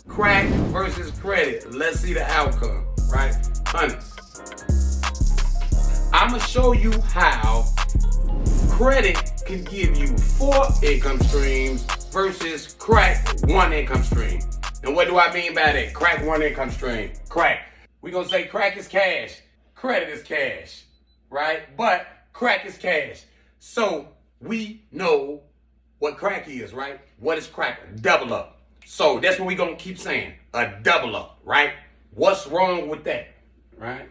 Crack versus credit. Let's see the outcome, right? Honest. I'm going to show you how credit can give you 4 income streams versus crack 1 income stream. And what do I mean by that? Crack 1 income stream. Crack. We're going to say crack is cash. Credit is cash, right? But crack is cash. So we know what crack is, right? What is crack? Double up. So that's what we're going to keep saying. A double up, right? What's wrong with that, right?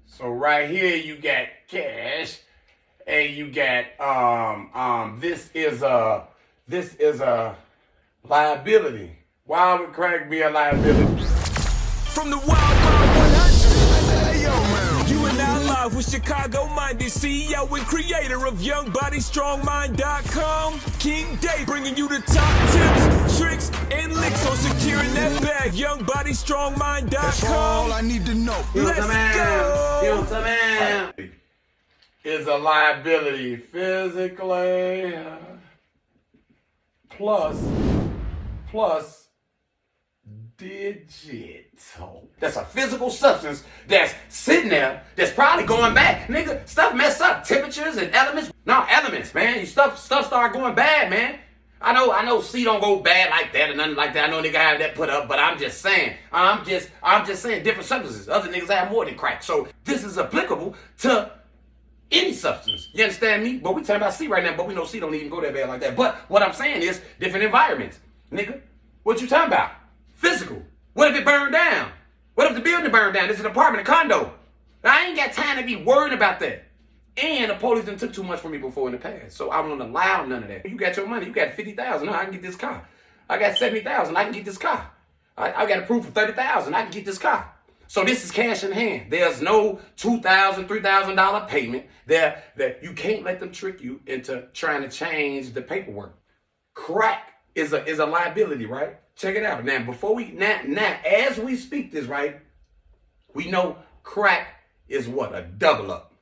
So right here you got cash and you got this is a liability. Why would crack be a liability? From the Wild Wild 100. Hey, yo, man. You are now live with Chicago-minded CEO and creator of YoungBodyStrongMind.com. King Day bringing you the top tips, tricks, and licks on securing that bag. YoungBodyStrongMind.com. That's all I need to know. Let's go. Is a liability physically plus digital. That's a physical substance that's sitting there that's probably going bad. Nigga, stuff mess up. Temperatures and elements. No, elements, man. Stuff start going bad, man. I know C don't go bad like that or nothing like that. I know nigga have that put up, but I'm just saying different substances. Other niggas have more than crack. So this is applicable to any substance. You understand me? But we talking about C right now, but we know C don't even go that bad like that. But what I'm saying is different environments. Nigga, what you talking about? Physical. What if it burned down? What if the building burned down? This is an apartment, a condo. I ain't got time to be worried about that. And the police done took too much from me before in the past. So I won't allow none of that. You got your money. You got $50,000. No, I can get this car. I got $70,000. I can get this car. I got approved for $30,000. I can get this car. So this is cash in hand. There's no $2,000, $3,000 payment there that you can't let them trick you into trying to change the paperwork. Crack is a liability, right? Check it out. Now, as we speak this, right, we know crack is what? A double up.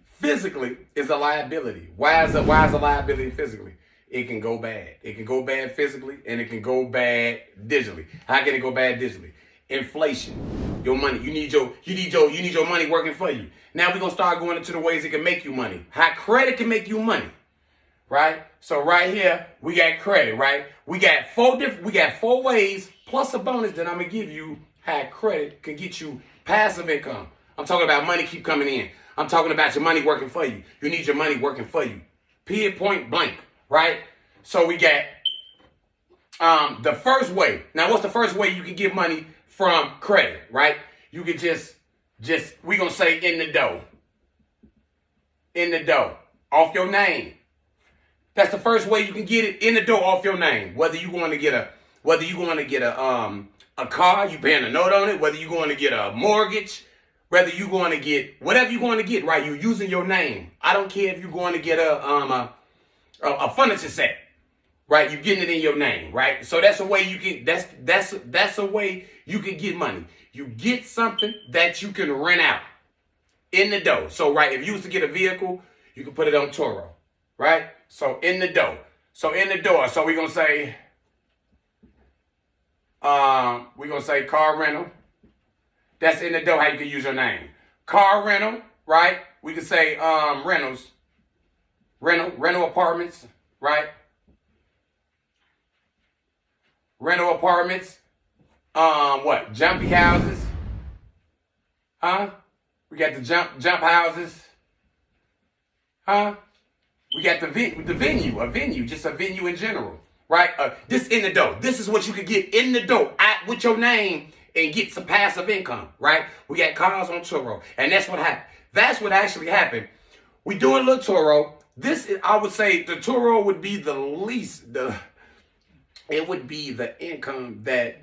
Physically is a liability. Why is a liability physically? It can go bad. It can go bad physically and it can go bad digitally. How can it go bad digitally? Inflation. Your money. You need your money working for you. Now we're gonna start going into the ways it can make you money. How credit can make you money. Right? So right here, we got credit, right? We got 4 ways plus a bonus that I'm gonna give you how credit can get you passive income. I'm talking about money keep coming in. I'm talking about your money working for you. You need your money working for you. Period, point blank, right? So we got the first way. Now, what's the first way you can get money from credit, right? You can just we gonna say in the dough. In the dough. Off your name. That's the first way you can get it in the door off your name. Whether you want to get a car, you paying a note on it, whether you going to get a mortgage, whether you going to get whatever you going to get, right? You're using your name. I don't care if you're going to get a furniture set, right? You're getting it in your name, right? So that's a way you can that's a way you can get money. You get something that you can rent out in the dough. So right, if you used to get a vehicle, you can put it on Turo, right? So in the dough. So in the door. So we're gonna say car rental. That's in the dough how you can use your name. Car rental, right? We can say rentals. Rental apartments, right? Rental apartments. What? Jumpy houses. Huh? We got the jump houses. Huh? We got the venue, just a venue in general, right? This in the dough. This is what you could get in the dough with your name and get some passive income, right? We got cars on Turo, and that's what happened. That's what actually happened. We doing a little Turo. I would say the Turo would be the least, it would be the income that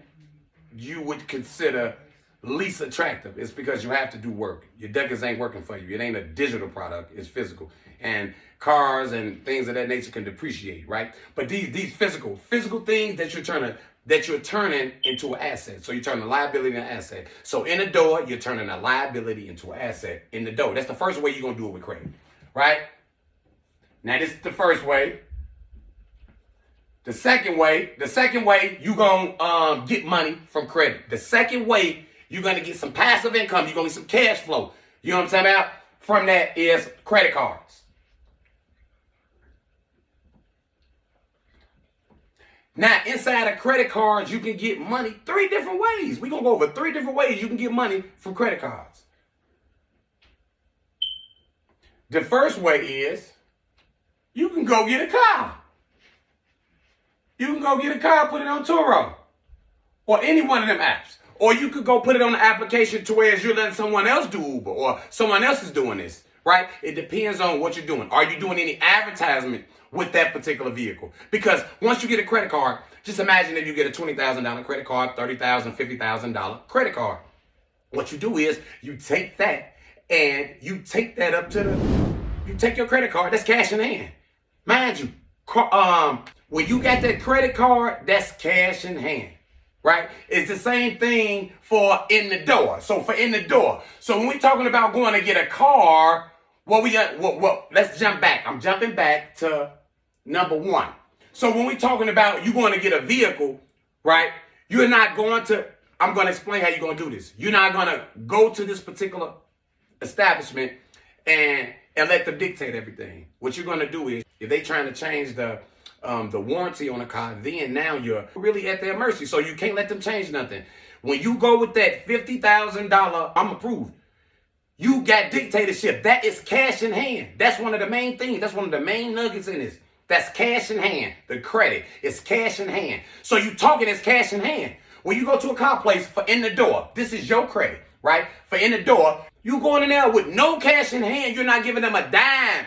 you would consider least attractive. It's because you have to do work. Your deckers ain't working for you. It ain't a digital product. It's physical. And cars and things of that nature can depreciate, right? But these physical things that you're turning into an asset. So you're turning a liability into an asset. So in the door, you're turning a liability into an asset in the door. That's the first way you're going to do it with credit, right? Now, this is the first way. The second way you gonna get money from credit. The second way you're gonna get some passive income. You're gonna get some cash flow. You know what I'm talking about? From that is credit cards. Now, inside of credit cards, you can get money 3 different ways. We're gonna go over 3 different ways you can get money from credit cards. The first way is you can go get a car. You can go get a car, put it on Turo or any one of them apps. Or you could go put it on the application to where you're letting someone else do Uber or someone else is doing this, right? It depends on what you're doing. Are you doing any advertisement with that particular vehicle? Because once you get a credit card, just imagine if you get a $20,000 credit card, $30,000, $50,000 credit card. What you do is you take that and you take that up to you take your credit card, that's cash in hand. Mind you, when you got that credit card, that's cash in hand, right? It's the same thing for in the door. So for in the door. So when we're talking about going to get a car, let's jump back. I'm jumping back to number 1. So when we're talking about you going to get a vehicle, right? You're not going to, I'm going to explain how you're going to do this. You're not going to go to this particular establishment and let them dictate everything. What you're going to do is, if they trying to change the warranty on a car, then now you're really at their mercy. So you can't let them change nothing. When you go with that $50,000, I'm approved. You got dictatorship. That is cash in hand. That's one of the main things. That's one of the main nuggets in this. That's cash in hand. The credit is cash in hand. So you talking as cash in hand. When you go to a car place for in the door, this is your credit, right? For in the door, you going in there with no cash in hand. You're not giving them a dime.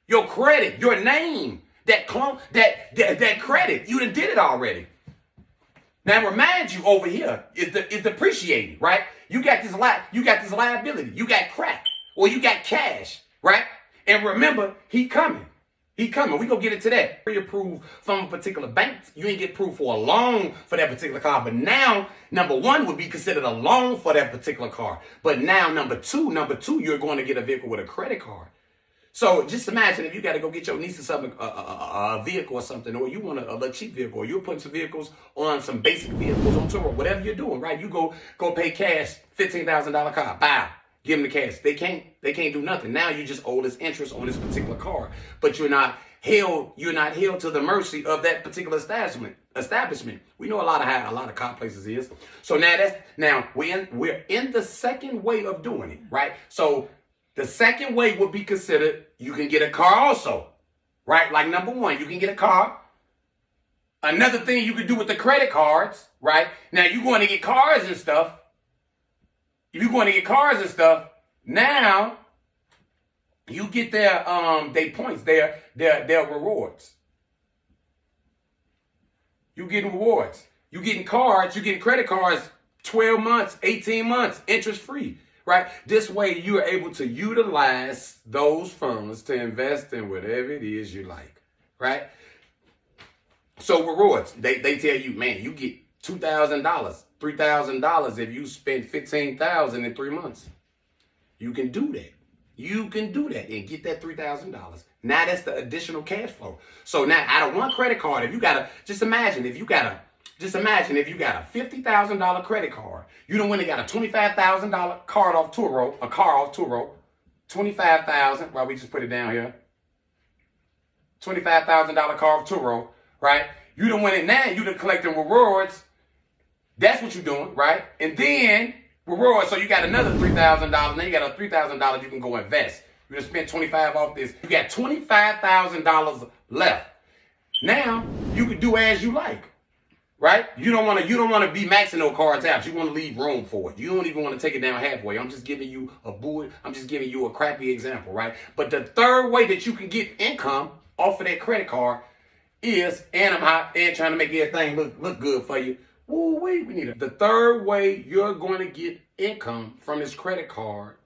Your credit, your name, that credit, you done did it already. Now remind you over here is depreciating, right? You got this liability, you got crack, or you got cash, right? And remember, he coming. We gonna get into that. Pre-approved from a particular bank. You ain't get approved for a loan for that particular car. But now, number 1 would be considered a loan for that particular car. But now, number two, you're going to get a vehicle with a credit card. So just imagine if you got to go get your niece or something, a vehicle or something, or you want a little cheap vehicle, or you're putting some vehicles on some basic vehicles on Turo, whatever you're doing, right? You go pay cash, $15,000 car, bow, give them the cash. They can't do nothing. Now you just owe this interest on this particular car, but you're not held to the mercy of that particular establishment. We know a lot of car places is. So now we're in the second way of doing it, right? So the second way would be considered, you can get a car also, right? Like number 1, you can get a car. Another thing you can do with the credit cards, right? Now you're going to get cars and stuff. If you're going to get cars and stuff, now you get their points, their rewards. You getting rewards. You getting cards, you getting credit cards, 12 months, 18 months, interest free. Right? This way you are able to utilize those funds to invest in whatever it is you like. Right? So rewards, they tell you, man, you get $2,000, $3,000 if you spend $15,000 in 3 months. You can do that. You can do that and get that $3,000. Now that's the additional cash flow. So now out of one credit card, just imagine if you got a $50,000 credit card, you done went and got a $25,000 car off Turo, $25,000, well, we just put it down here. $25,000 car off Turo, right? You done went in now, you done collecting rewards. That's what you're doing, right? And then rewards, so you got another $3,000, then you got a $3,000 you can go invest. You done spent $25,000 off this. You got $25,000 left. Now, you can do as you like. Right? You don't want to be maxing those cards out. You want to leave room for it. You don't even want to take it down halfway. I'm just giving you a crappy example, right? But the third way that you can get income off of that credit card is, and I'm hot and trying to make everything look good for you. Woo, we need it. The third way you're going to get income from this credit card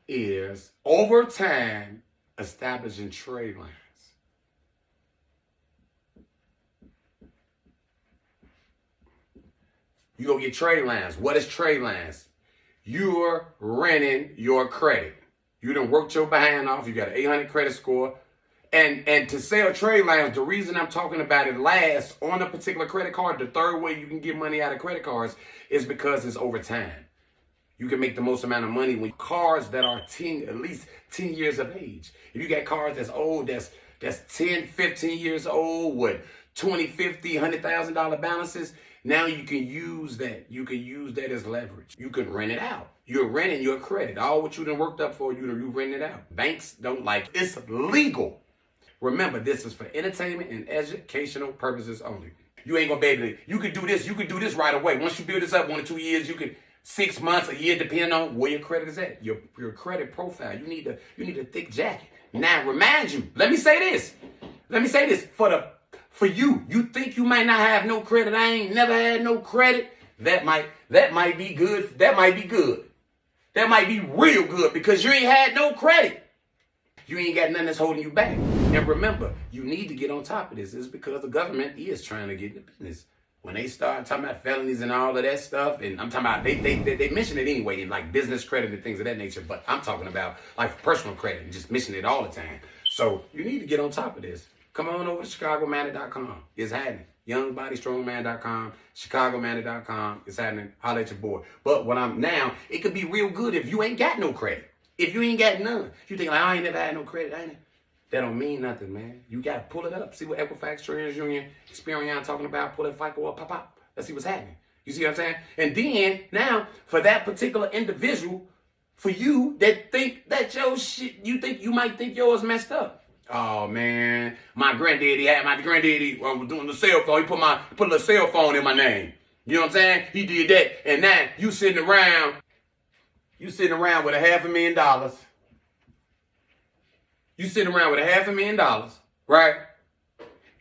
is over time establishing trade lines. You go get trade lines. What is trade lines? You're renting your credit. You done worked your behind off. You got an 800 credit score, And to sell trade lines, the reason I'm talking about it last on a particular credit card, the third way you can get money out of credit cards is because it's over time. You can make the most amount of money with cars that are at least 10 years of age. If you got cars that's old, that's 10, 15 years old with $20, $50, $100,000 balances, now you can use that. You can use that as leverage. You can rent it out. You're renting your credit. All what you done worked up for, you rent it out. Banks don't like it. It's legal. Remember, this is for entertainment and educational purposes only. You ain't gonna be able to, you could do this right away. Once you build this up 1 or 2 years, you can 6 months, a year, depending on where your credit is at. Your credit profile. You need a thick jacket. Now, remind you, let me say this. For you think you might not have no credit. I ain't never had no credit. That might be good. That might be good. That might be real good because you ain't had no credit. You ain't got nothing that's holding you back. And remember, you need to get on top of this. It's because the government is trying to get in the business. When they start talking about felonies and all of that stuff, and I'm talking about, they mention it anyway in like business credit and things of that nature, but I'm talking about like personal credit and just mention it all the time. So you need to get on top of this. Come on over to ChicagoManor.com. It's happening. YoungBodyStrongMan.com, ChicagoManor.com. It's happening. Holla at your boy. But it could be real good if you ain't got no credit. If you ain't got none. You think like, I ain't never had no credit. That don't mean nothing, man. You got to pull it up. See what Equifax, TransUnion, Experian talking about. Pull that FICO up, pop. Let's see what's happening. You see what I'm saying? And then, now, for that particular individual, for you that think that your shit, you might think yours messed up. Oh, man. My granddaddy was doing the cell phone. He put a cell phone in my name. You know what I'm saying? He did that. And now, you sitting around with $500,000. You sitting around with $500,000, right?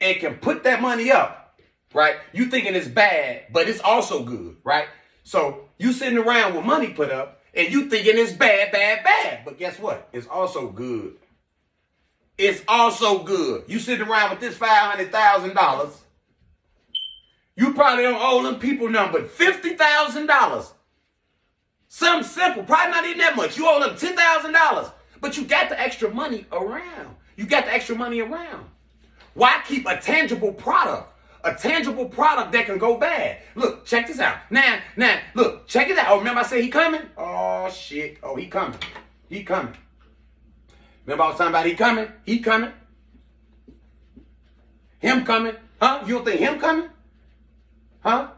And can put that money up, right? You thinking it's bad, but it's also good, right? So you sitting around with money put up, and you thinking it's bad. But guess what? It's also good. It's also good. You sitting around with this $500,000. You probably don't owe them people nothing but $50,000. Something simple, probably not even that much. You owe them $10,000. But you got the extra money around. Why keep a tangible product? A tangible product that can go bad. Look, check this out. Now, look, check it out. Oh, remember I said he coming? Oh, shit. Oh, he coming. Remember I was talking about he coming? Him coming? Huh? You don't think him coming? Huh?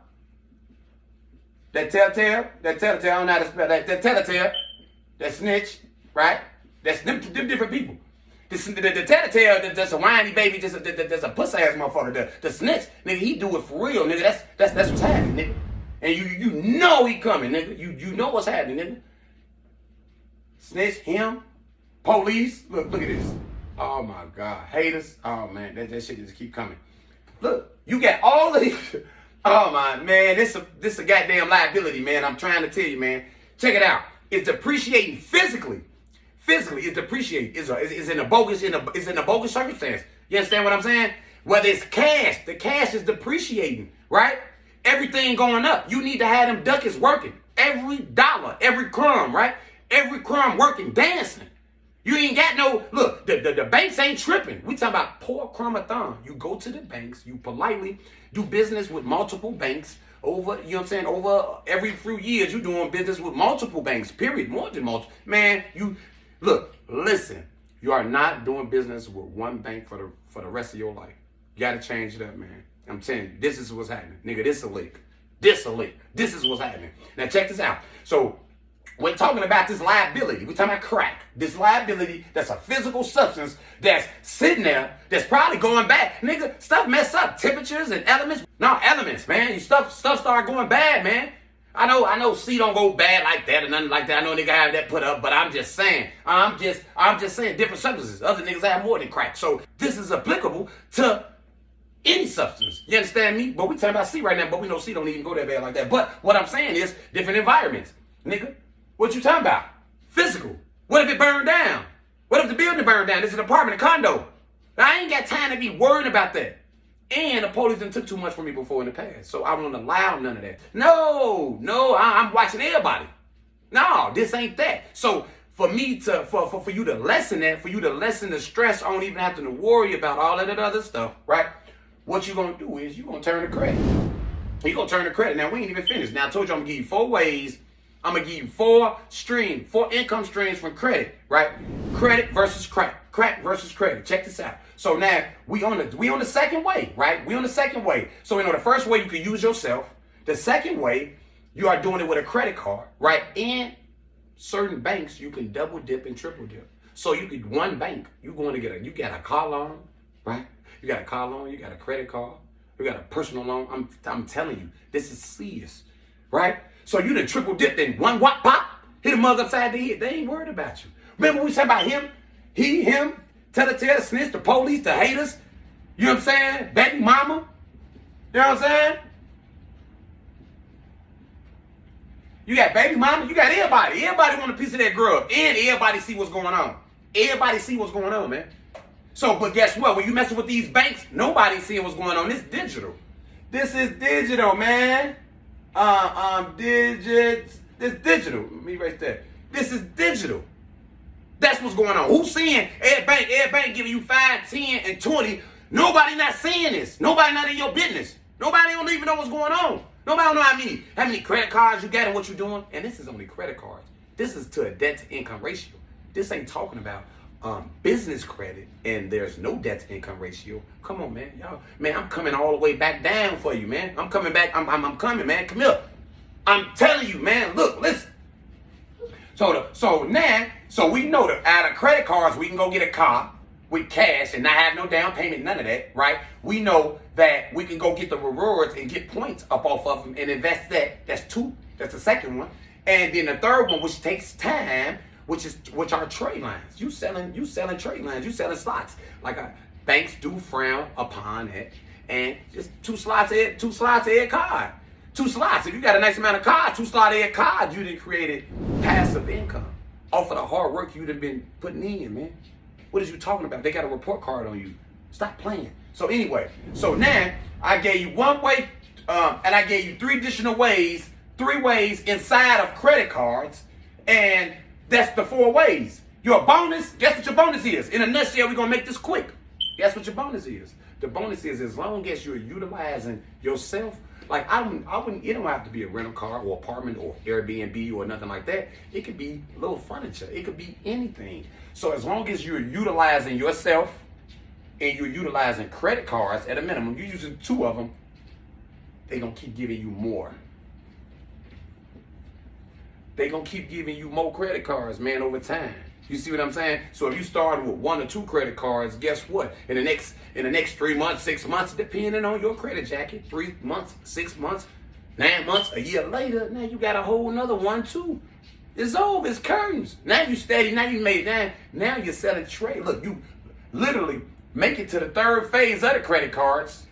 That telltale, I don't know how to spell that. That telltale, that snitch, right? That's them different people. The telltale, that's a whiny baby, that's a pussy ass motherfucker. The snitch, nigga, he do it for real, nigga. That's what's happening, nigga. And you know he coming, nigga. You know what's happening, nigga. Snitch, him, police. Look at this. Oh my God, haters. Oh man, that shit just keep coming. Look, you got all of these. Oh my man, this a goddamn liability, man. I'm trying to tell you, man. Check it out. It's depreciating physically. It's depreciating. It's in a bogus circumstance. You understand what I'm saying? Whether it's cash, the cash is depreciating, right? Everything going up. You need to have them ducats working. Every dollar, every crumb, right? Every crumb working, dancing. You ain't got no, look, the banks ain't tripping. We talking about poor crumb-a-thon. You go to the banks, you politely do business with multiple banks over, you know what I'm saying, over every few years, you doing business with multiple banks, period, more than multiple. Man, listen, you are not doing business with one bank for the rest of your life. You got to change it up, man. I'm telling you, this is what's happening. Nigga, this a leak. This is what's happening. Now, check this out. So, we're talking about this liability. We're talking about crack. This liability that's a physical substance that's sitting there that's probably going bad. Nigga, stuff mess up. Temperatures and elements. No, elements, man. Stuff start going bad, man. I know C don't go bad like that or nothing like that. I know nigga have that put up, but I'm just saying. I'm just saying different substances. Other niggas have more than crack. So this is applicable to any substance. You understand me? But we talking about C right now, but we know C don't even go that bad like that. But what I'm saying is different environments. Nigga, what you talking about? Physical. What if it burned down? What if the building burned down? This is an apartment, a condo. I ain't got time to be worried about that. And the police done took too much from me before in the past. So I won't allow none of that. No, I'm watching everybody. No, this ain't that. So for you to lessen that, for you to lessen the stress on even having to worry about all of that other stuff, right? What you're gonna do is you're gonna turn the credit. You're gonna turn the credit. Now we ain't even finished. Now I told you I'm gonna give you 4 ways. I'm gonna give you 4 income streams from credit, right? Credit versus crack. Crack versus credit. Check this out. So now we on the second way, right? We on the second way. So the first way you can use yourself. The second way, you are doing it with a credit card, right? And certain banks you can double dip and triple dip. So you could one bank, you got a car loan, right? You got a car loan, you got a credit card, you got a personal loan. I'm telling you, this is serious, right? So you done triple dipped in one whop pop, hit a mother upside the head. They ain't worried about you. Remember we said about him, him, tell, snitch, the police, the haters, you know what I'm saying? Baby mama, you know what I'm saying? You got baby mama, you got everybody. Everybody want a piece of that grub. And everybody see what's going on. Everybody see what's going on, man. So, but guess what? When you messing with these banks, nobody's seeing what's going on. It's digital. This is digital, man. This digital. Let me erase that. This is digital. That's what's going on. Who's seeing every bank giving you 5, 10, and 20? Nobody not seeing this. Nobody not in your business. Nobody don't even know what's going on. Nobody don't know how many credit cards you got and what you're doing. And this is only credit cards. This is to a debt to income ratio. This ain't talking about business credit and there's no debt to income ratio. Come on, man. Y'all, man, I'm coming all the way back down for you, man. I'm coming back. I'm coming, man. Come here. I'm telling you, man. Look, listen. So we know that out of credit cards, we can go get a car with cash and not have no down payment, none of that, right? We know that we can go get the rewards and get points up off of them and invest that. That's 2. That's the second one. And then the third one, which takes time, which are trade lines. You selling trade lines. You selling slots. Like banks do frown upon it. And just 2 slots a card. 2 slots. If you got a nice amount of cards, 2 slots a card, you done created passive income off of the hard work you done been putting in, man. What is you talking about? They got a report card on you. Stop playing. So anyway, so now I gave you 1 way, and I gave you 3 additional ways, 3 ways inside of credit cards, and that's the 4 ways. Your bonus, guess what your bonus is? In a nutshell, we're gonna make this quick. Guess what your bonus is? The bonus is as long as you're utilizing yourself. Like I wouldn't. It don't have to be a rental car or apartment or Airbnb or nothing like that. It could be little furniture. It could be anything. So as long as you're utilizing yourself and you're utilizing credit cards at a minimum, you're using 2 of them, they're gonna keep giving you more. They're gonna keep giving you more credit cards, man, over time. You see what I'm saying? So if you started with 1 or 2 credit cards, guess what? In the next 3 months, 6 months, depending on your credit jacket, 3 months, 6 months, 9 months, a year later, now you got a whole nother 1, 2. It's over. It's curtains. Now you steady. Now you made that. Now you're selling trade. Look, you literally make it to the 3rd phase of the credit cards,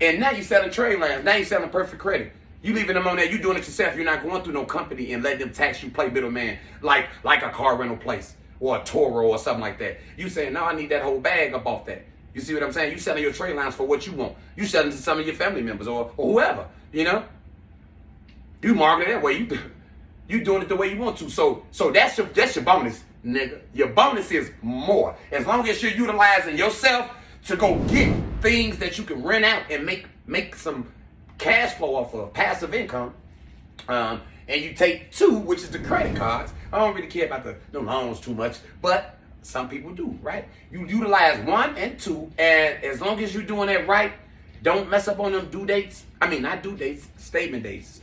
and now you're selling trade lines. Now you're selling perfect credit. You leaving them on there. You doing it yourself. You're not going through no company and letting them tax you, play middleman like a car rental place or a Toro or something like that. You saying, no, I need that whole bag up off that. You see what I'm saying? You selling your trade lines for what you want. You selling to some of your family members or whoever. You know. You market it that way. You doing it the way you want to. So that's your bonus, nigga. Your bonus is more. As long as you're utilizing yourself to go get things that you can rent out and make some cash flow off of passive income. And you take 2, which is the credit cards. I don't really care about the loans too much, but some people do, right? You utilize 1 and 2, and as long as you're doing that right, don't mess up on them due dates. I mean, not due dates, statement dates.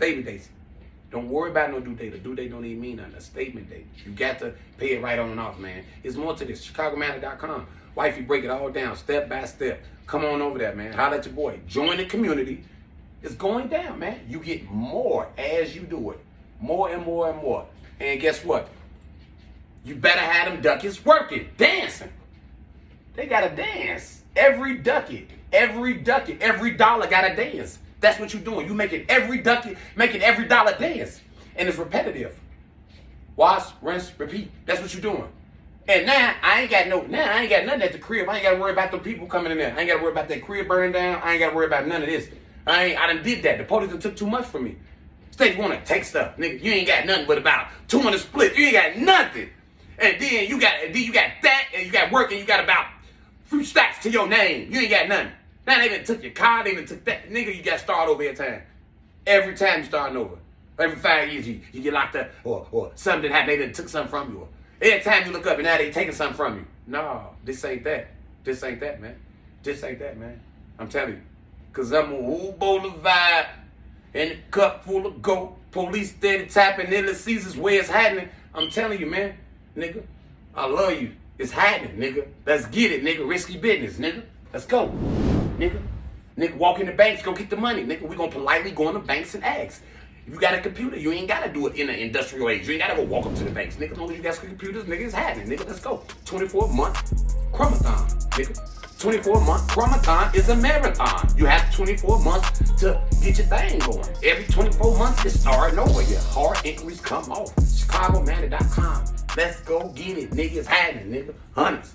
Don't worry about no due date. A due date don't even mean nothing. A statement date. You got to pay it right on and off, man. It's more to this. ChicagoMatter.com. Wifey, break it all down step by step. Come on over there, man. Holla at your boy. Join the community. It's going down, man. You get more as you do it. More and more and more. And guess what? You better have them duckies working, dancing. They got to dance. Every dollar got to dance. That's what you're doing. You making every dollar dance. And it's repetitive. Wash, rinse, repeat. That's what you're doing. And now I ain't got nothing at the crib. I ain't got to worry about the people coming in there. I ain't got to worry about that crib burning down. I ain't got to worry about none of this. I done did that. The police done took too much from me. State want to take stuff, nigga. You ain't got nothing but about 200 split. You ain't got nothing. And then you got that, and you got work, and you got about a few stacks to your name. You ain't got nothing. Now they done took your car, they done took that. Nigga, you got to start over every time. Every time you starting over. Every 5 years you get locked up, or something happened, they done took something from you. Or every time you look up and now they taking something from you. No, this ain't that. This ain't that, man. This ain't that, man. I'm telling you. Cause I'm a whole bowl of vibe and a cup full of gold. Police steady tapping Little Caesars where it's happening. I'm telling you, man, nigga, I love you. It's happening, nigga. Let's get it, nigga. Risky business, nigga. Let's go, nigga. Nigga, walk in the banks, go get the money, nigga. We gonna politely go in the banks and ask. If you got a computer, you ain't gotta do it in an industrial age. You ain't gotta go walk up to the banks, nigga. As long as you got some computers, nigga, it's happening, nigga. Let's go. 24-month chromathon, nigga. 24-month chromathon is a marathon. You have 24 months to get your thing going. Every 24 months, it's starting over. Your hard inquiries come off. ChicagoManor.com. Let's go get it, nigga. It's happening, nigga. Hundreds.